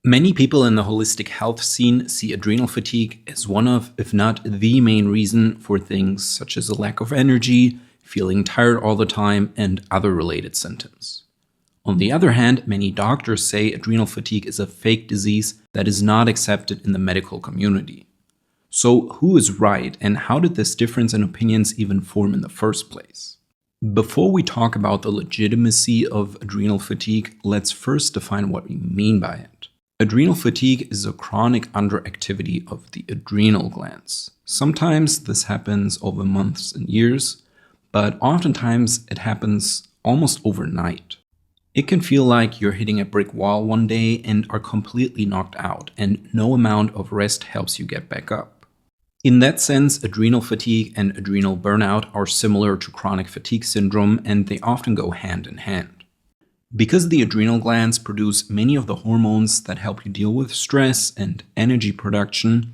Many people in the holistic health scene see adrenal fatigue as one of, if not the main reason for things such as a lack of energy, feeling tired all the time, and other related symptoms. On the other hand, many doctors say adrenal fatigue is a fake disease that is not accepted in the medical community. So who is right, and how did this difference in opinions even form in the first place? Before we talk about the legitimacy of adrenal fatigue, let's first define what we mean by it. Adrenal fatigue is a chronic underactivity of the adrenal glands. Sometimes this happens over months and years, but oftentimes it happens almost overnight. It can feel like you're hitting a brick wall one day and are completely knocked out, and no amount of rest helps you get back up. In that sense, adrenal fatigue and adrenal burnout are similar to chronic fatigue syndrome, and they often go hand in hand. Because the adrenal glands produce many of the hormones that help you deal with stress and energy production,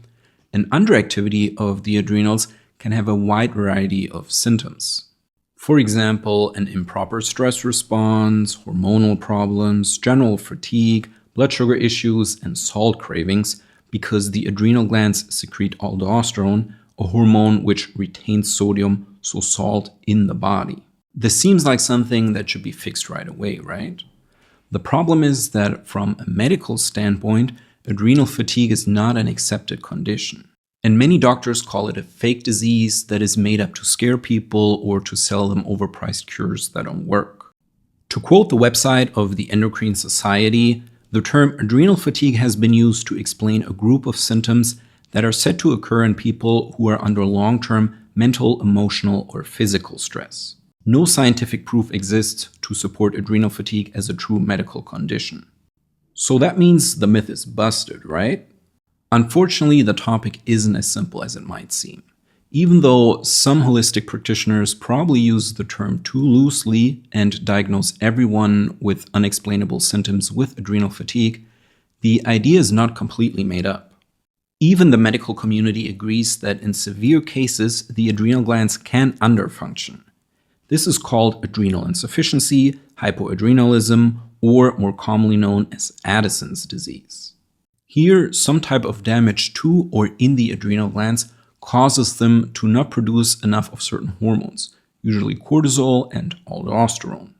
an underactivity of the adrenals can have a wide variety of symptoms. For example, an improper stress response, hormonal problems, general fatigue, blood sugar issues, and salt cravings, because the adrenal glands secrete aldosterone, a hormone which retains sodium, so salt, in the body. This seems like something that should be fixed right away, right? The problem is that from a medical standpoint, adrenal fatigue is not an accepted condition. And many doctors call it a fake disease that is made up to scare people or to sell them overpriced cures that don't work. To quote the website of the Endocrine Society, the term adrenal fatigue has been used to explain a group of symptoms that are said to occur in people who are under long-term mental, emotional, or physical stress. No scientific proof exists to support adrenal fatigue as a true medical condition. So that means the myth is busted, right? Unfortunately, the topic isn't as simple as it might seem. Even though some holistic practitioners probably use the term too loosely and diagnose everyone with unexplainable symptoms with adrenal fatigue, the idea is not completely made up. Even the medical community agrees that in severe cases, the adrenal glands can underfunction. This is called adrenal insufficiency, hypoadrenalism, or more commonly known as Addison's disease. Here, some type of damage to or in the adrenal glands causes them to not produce enough of certain hormones, usually cortisol and aldosterone.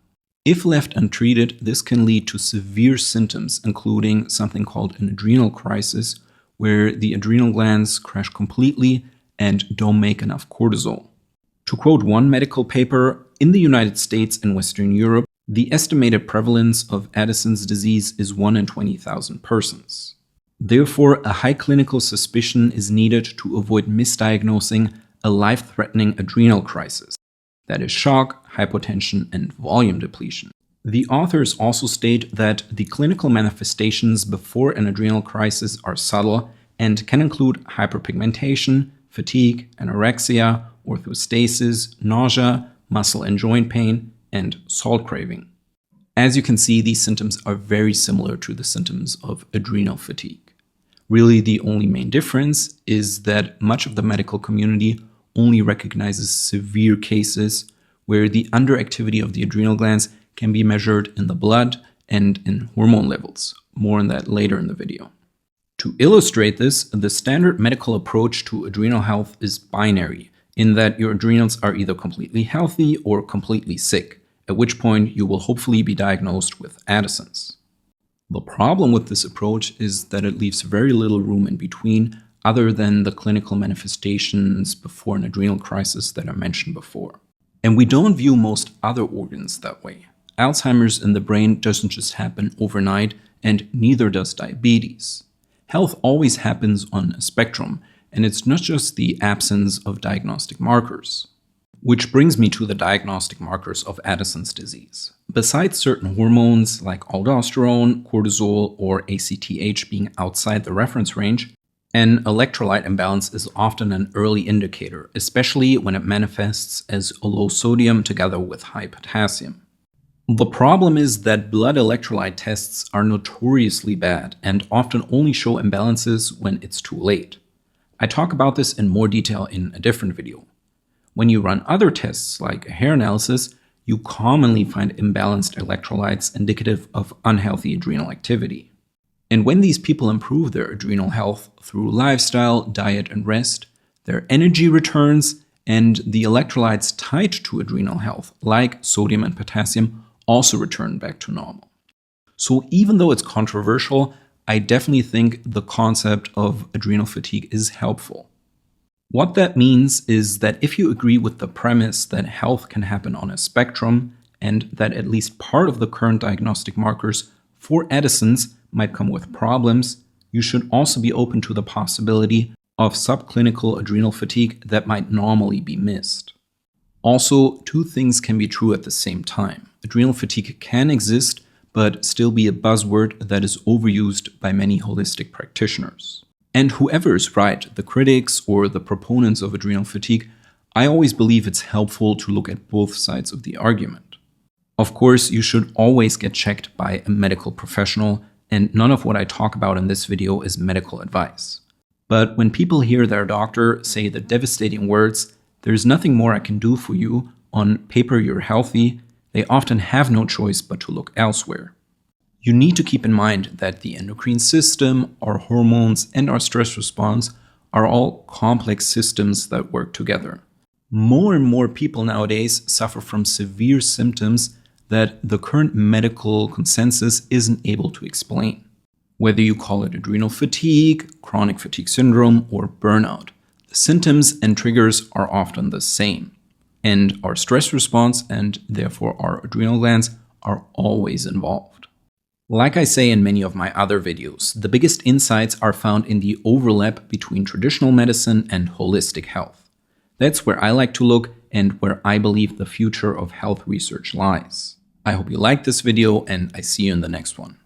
If left untreated, this can lead to severe symptoms, including something called an adrenal crisis, where the adrenal glands crash completely and don't make enough cortisol. To quote one medical paper, in the United States and Western Europe, the estimated prevalence of Addison's disease is 1 in 20,000 persons. Therefore, a high clinical suspicion is needed to avoid misdiagnosing a life-threatening adrenal crisis, that is shock, hypotension, and volume depletion. The authors also state that the clinical manifestations before an adrenal crisis are subtle and can include hyperpigmentation, fatigue, anorexia, orthostasis, nausea, muscle and joint pain, and salt craving. As you can see, these symptoms are very similar to the symptoms of adrenal fatigue. Really, the only main difference is that much of the medical community only recognizes severe cases where the underactivity of the adrenal glands can be measured in the blood and in hormone levels. More on that later in the video. To illustrate this, the standard medical approach to adrenal health is binary, in that your adrenals are either completely healthy or completely sick, at which point you will hopefully be diagnosed with Addison's. The problem with this approach is that it leaves very little room in between other than the clinical manifestations before an adrenal crisis that I mentioned before. And we don't view most other organs that way. Alzheimer's in the brain doesn't just happen overnight, and neither does diabetes. Health always happens on a spectrum, and it's not just the absence of diagnostic markers. Which brings me to the diagnostic markers of Addison's disease. Besides certain hormones like aldosterone, cortisol, or ACTH being outside the reference range, an electrolyte imbalance is often an early indicator, especially when it manifests as a low sodium together with high potassium. The problem is that blood electrolyte tests are notoriously bad and often only show imbalances when it's too late. I talk about this in more detail in a different video. When you run other tests like a hair analysis, you commonly find imbalanced electrolytes indicative of unhealthy adrenal activity. And when these people improve their adrenal health through lifestyle, diet, and rest, their energy returns and the electrolytes tied to adrenal health, like sodium and potassium, also return back to normal. So even though it's controversial, I definitely think the concept of adrenal fatigue is helpful. What that means is that if you agree with the premise that health can happen on a spectrum and that at least part of the current diagnostic markers for Addison's might come with problems, you should also be open to the possibility of subclinical adrenal fatigue that might normally be missed. Also, two things can be true at the same time. Adrenal fatigue can exist, but still be a buzzword that is overused by many holistic practitioners. And whoever is right, the critics or the proponents of adrenal fatigue, I always believe it's helpful to look at both sides of the argument. Of course, you should always get checked by a medical professional, and none of what I talk about in this video is medical advice. But when people hear their doctor say the devastating words, "There's nothing more I can do for you, on paper you're healthy," they often have no choice but to look elsewhere. You need to keep in mind that the endocrine system, our hormones, and our stress response are all complex systems that work together. More and more people nowadays suffer from severe symptoms that the current medical consensus isn't able to explain. Whether you call it adrenal fatigue, chronic fatigue syndrome, or burnout, the symptoms and triggers are often the same. And our stress response, and therefore our adrenal glands, are always involved. Like I say in many of my other videos, the biggest insights are found in the overlap between traditional medicine and holistic health. That's where I like to look and where I believe the future of health research lies. I hope you liked this video, and I see you in the next one.